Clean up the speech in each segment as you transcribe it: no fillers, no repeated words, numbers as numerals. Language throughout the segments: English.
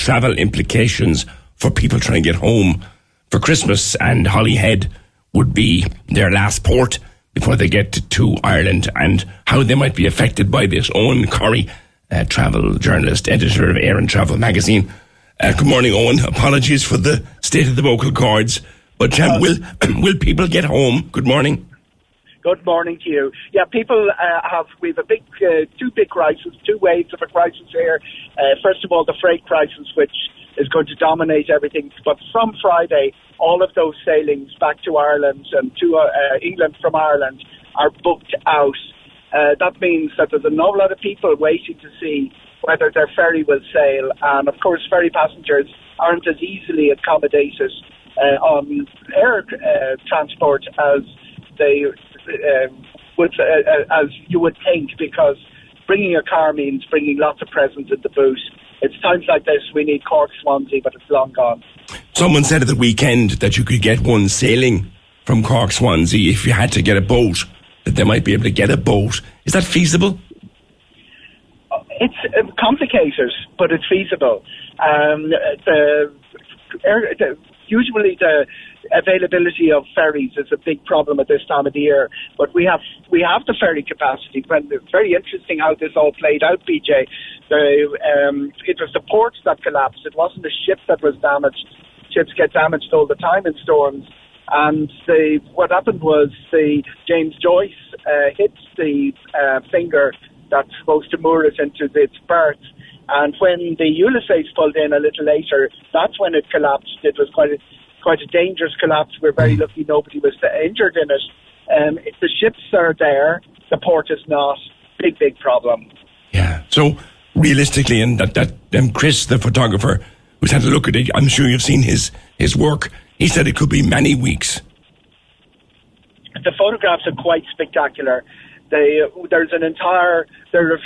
travel implications for people trying to get home for Christmas, and Holyhead would be their last port before they get to Ireland, and how they might be affected by this. Eoghan Corry, travel journalist, editor of Air and Travel magazine. Good morning, Eoghan. Apologies for the state of the vocal cords, but will people get home? Good morning. Good morning to you. Yeah, people we've a big, two big crises, two waves of a crisis here. First of all, the freight crisis, which is going to dominate everything. But from Friday, all of those sailings back to Ireland and to England from Ireland are booked out. That means that there's an awful lot of people waiting to see whether their ferry will sail. And of course, ferry passengers aren't as easily accommodated on air transport as they as you would think, because bringing a car means bringing lots of presents in the boot. It's times like this we need Cork Swansea, but it's long gone. Someone said at the weekend that you could get one sailing from Cork Swansea if you had to get a boat, that they might be able to get a boat. Is that feasible? It's complicated, but it's feasible. Usually the availability of ferries is a big problem at this time of the year, but we have the ferry capacity. It's very interesting how this all played out, PJ. It was the ports that collapsed. It wasn't the ship that was damaged. Ships get damaged all the time in storms. And what happened was the James Joyce hit the finger that's supposed to moor it into its berth. And when the Ulysses pulled in a little later, that's when it collapsed. It was quite a dangerous collapse. We're very lucky nobody was injured in it. If the ships are there, the port is not. Big problem. Yeah. So realistically, and that Chris, the photographer, who's had a look at it, I'm sure you've seen his work. He said it could be many weeks. The photographs are quite spectacular. There's an entire... They're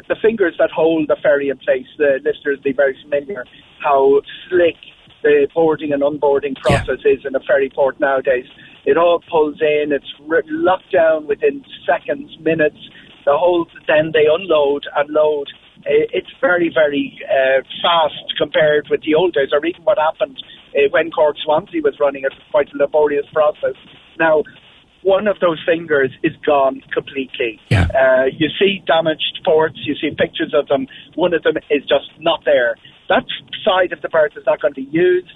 the fingers that hold the ferry in place. The listeners will be very familiar how slick the boarding and unboarding process is in a ferry port nowadays. It all pulls in. It's locked down within seconds, minutes. Then they unload and load. It's very, very fast compared with the old days, or even what happened when Cork Swansea was running. It was quite a laborious process. Now, one of those fingers is gone completely. Yeah. You see damaged ports, you see pictures of them. One of them is just not there. That side of the berth is not going to be used.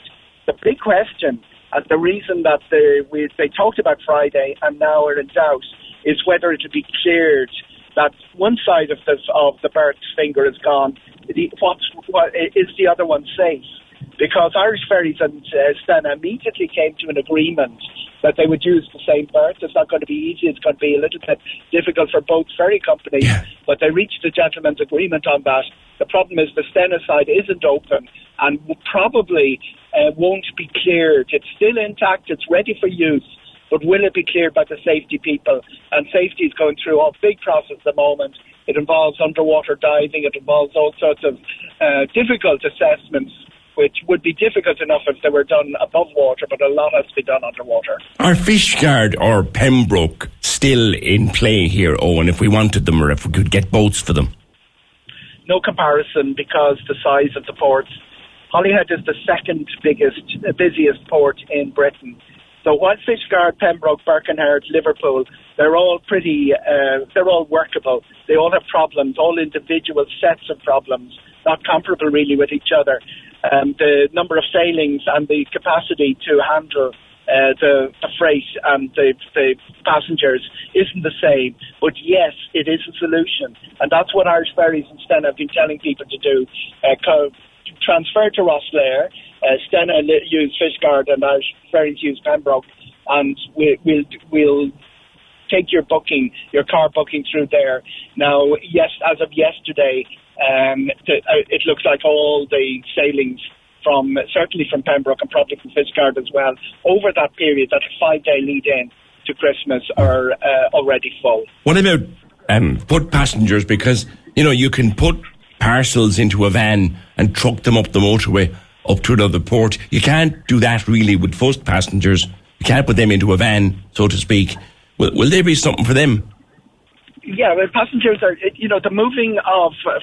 The big question, and the reason that they talked about Friday and now are in doubt, is whether it will be cleared that one side of the berth's finger is gone. Is the other one safe? Because Irish Ferries and Stena immediately came to an agreement that they would use the same berth. It's not going to be easy. It's going to be a little bit difficult for both ferry companies. Yeah. But they reached a gentleman's agreement on that. The problem is the Stena side isn't open and probably won't be cleared. It's still intact. It's ready for use. But will it be cleared by the safety people? And safety is going through a big process at the moment. It involves underwater diving. It involves all sorts of difficult assessments, which would be difficult enough if they were done above water, but a lot has to be done underwater. Are Fishguard or Pembroke still in play here, Eoghan, if we wanted them, or if we could get boats for them? No comparison, because the size of the ports. Holyhead is the second busiest port in Britain. So while Fishguard, Pembroke, Birkenhead, Liverpool, they're all they're all workable. They all have problems, all individual sets of problems, not comparable really with each other. The number of sailings and the capacity to handle the freight and the passengers isn't the same. But yes, it is a solution. And that's what Irish Ferries and Stena have been telling people to do. Transfer to Rosslare. Stena use Fishguard and Irish Ferries use Pembroke. And we'll take your car booking through there. Now, yes, as of yesterday, it looks like all the sailings certainly from Pembroke and probably from Fishguard as well, over that period, that 5-day lead-in to Christmas, are already full. What about foot passengers? Because, you can put parcels into a van and truck them up the motorway up to another port. You can't do that really with foot passengers. You can't put them into a van, so to speak. Will there be something for them? Yeah, well, passengers are, the moving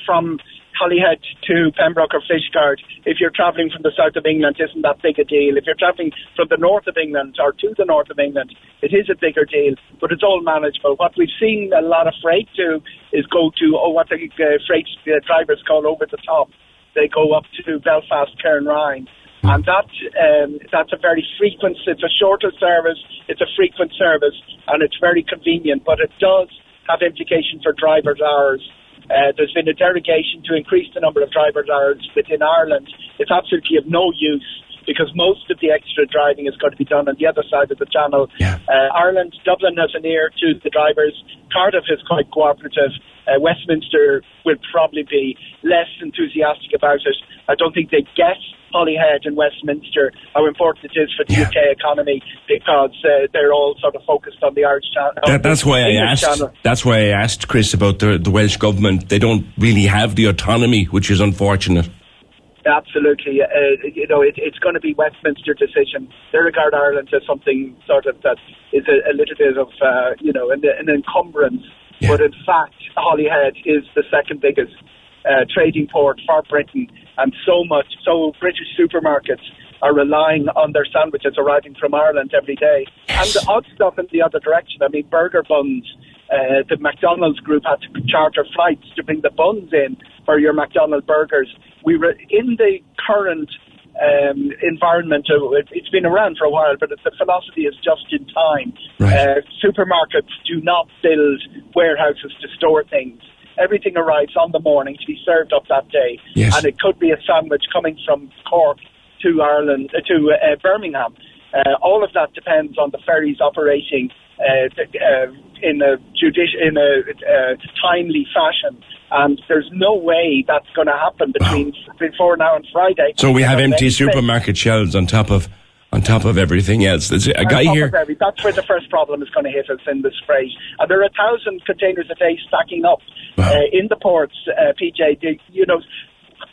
from Holyhead to Pembroke or Fishguard, if you're travelling from the south of England, isn't that big a deal. If you're travelling from the north of England or to the north of England, it is a bigger deal, but it's all manageable. What we've seen a lot of freight do is go to, what the freight drivers call over the top. They go up to Belfast, Cairnryan. And that's a very frequent, it's a shorter service, it's a frequent service, and it's very convenient, but it does have implications for drivers' hours. There's been a derogation to increase the number of drivers' hours within Ireland. It's absolutely of no use because most of the extra driving is going to be done on the other side of the channel. Yeah. Ireland, Dublin has an ear to the drivers. Cardiff is quite cooperative. Westminster will probably be less enthusiastic about it. I don't think they get Holyhead and Westminster how important it is for the UK economy because they're all sort of focused on the Irish channel. That's why I asked Chris about the Welsh government. They don't really have the autonomy, which is unfortunate. Absolutely. It's going to be Westminster decision. They regard Ireland as something sort of that is a little bit of, an encumbrance. Yeah. But in fact, Holyhead is the second biggest trading port for Britain. And so British supermarkets are relying on their sandwiches arriving from Ireland every day. Yes. And the odd stuff in the other direction. I mean, burger buns. The McDonald's group had to charter flights to bring the buns in for your McDonald's burgers. We were in the current environment. It's been around for a while, but the philosophy is just in time. Right. Supermarkets do not build warehouses to store things. Everything arrives on the morning to be served up that day. Yes. And it could be a sandwich coming from Cork to Ireland, to Birmingham. All of that depends on the ferries operating in a timely fashion. And there's no way that's going to happen before now and Friday. So we have empty supermarket shelves on top of everything else. There's a guy here. That's where the first problem is going to hit us in the freight. And there are 1,000 containers a day stacking up in the ports, PJ.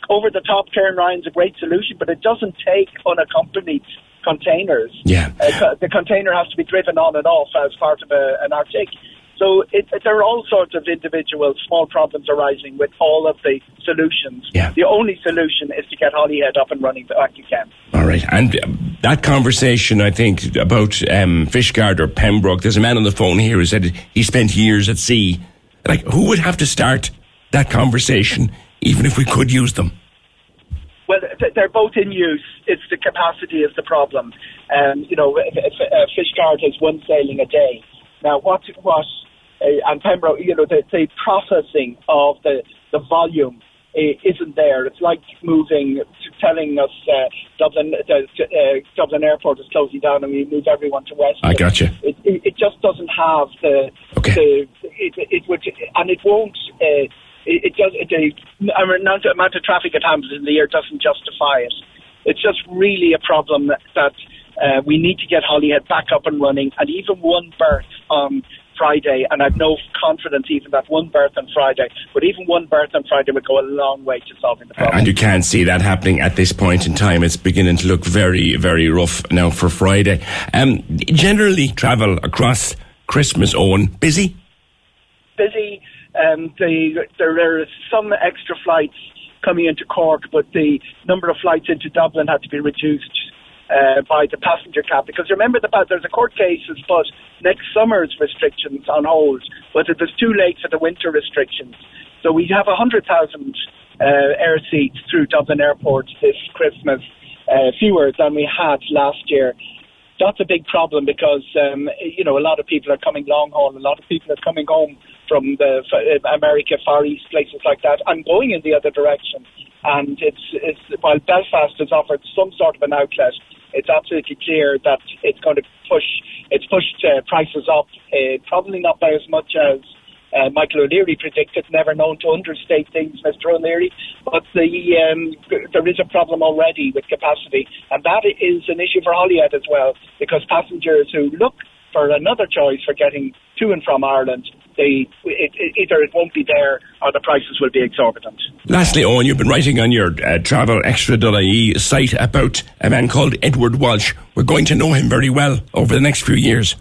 Over the top, Cairnryan's a great solution, but it doesn't take unaccompanied containers. Yeah. The container has to be driven on and off as part of an Arctic. So there are all sorts of individual small problems arising with all of the solutions. Yeah. The only solution is to get Holyhead up and running back again. All right. And that conversation, I think, about Fishguard or Pembroke, there's a man on the phone here who said he spent years at sea. Like, who would have to start that conversation, even if we could use them? Well, they're both in use. It's the capacity is the problem. Fishguard has one sailing a day. Now, and Pembroke, the processing of the volume isn't there. It's like telling us Dublin Airport is closing down and we move everyone to West. I got you. It just doesn't have the amount of traffic it handles in the year doesn't justify it. It's just really a problem that we need to get Holyhead back up and running, and even one berth on Friday, and I've no confidence even that one berth on Friday, but even one berth on Friday would go a long way to solving the problem. And you can't see that happening at this point in time. It's beginning to look very, very rough now for Friday. Generally, travel across Christmas, Owen, busy? Busy. There are some extra flights coming into Cork, but the number of flights into Dublin had to be reduced by the passenger cap, because remember there's a court case has put next summer's restrictions on hold, but it was too late for the winter restrictions. So we have 100,000 air seats through Dublin Airport this Christmas, fewer than we had last year. That's a big problem because a lot of people are coming long haul, a lot of people are coming home from the America, Far East, places like that, and going in the other direction. And it's while Belfast has offered some sort of an outlet, it's absolutely clear that it's going to pushed prices up, probably not by as much as Michael O'Leary predicted. Never known to understate things, Mr. O'Leary, but there is a problem already with capacity, and that is an issue for Holyhead as well, because passengers who look for another choice for getting to and from Ireland, either it won't be there or the prices will be exorbitant. Lastly, Owen, you've been writing on your travelextra.ie site about a man called Edward Walsh. We're going to know him very well over the next few years.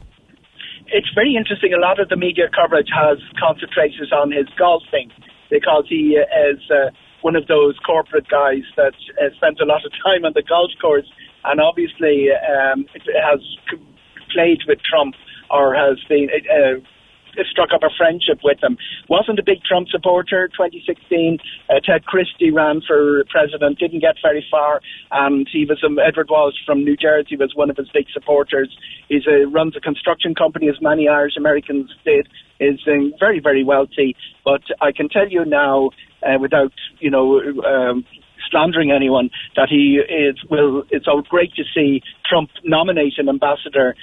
It's very interesting. A lot of the media coverage has concentrated on his golfing because he is one of those corporate guys that spends a lot of time on the golf course, and obviously has played with Trump or has been struck up a friendship with him. Wasn't a big Trump supporter. 2016, Ted Christie ran for president, didn't get very far, and he was Edward Walsh from New Jersey was one of his big supporters. He runs a construction company, as many Irish Americans did. Is very, very wealthy. But I can tell you now, without slandering anyone, that it's so great to see Trump nominate an ambassador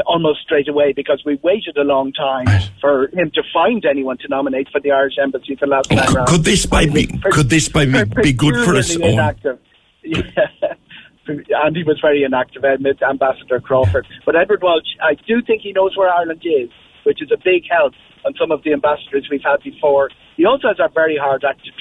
almost straight away, because we waited a long time for him to find anyone to nominate for the Irish Embassy the last time round. Could this be good for us? Yeah. And he was very inactive, Ambassador Crawford. But Edward Walsh, I do think he knows where Ireland is, which is a big help on some of the ambassadors we've had before. He also has a very hard act to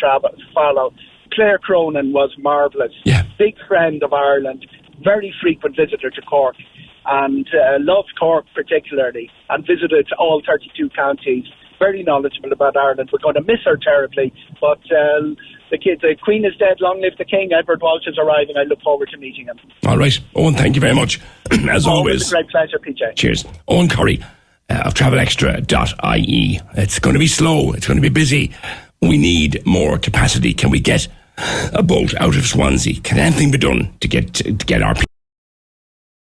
follow. Claire Cronin was marvellous. Yeah. Big friend of Ireland, very frequent visitor to Cork, and loved Cork particularly, and visited all 32 counties. Very knowledgeable about Ireland. We're going to miss her terribly, but the Queen is dead, long live the King. Edward Walsh is arriving. I look forward to meeting him. All right. Owen, thank you very much. As always. It's a great pleasure, PJ. Cheers. Eoghan Corry of travelextra.ie. It's going to be slow. It's going to be busy. We need more capacity. Can we get a boat out of Swansea? Can anything be done to get our people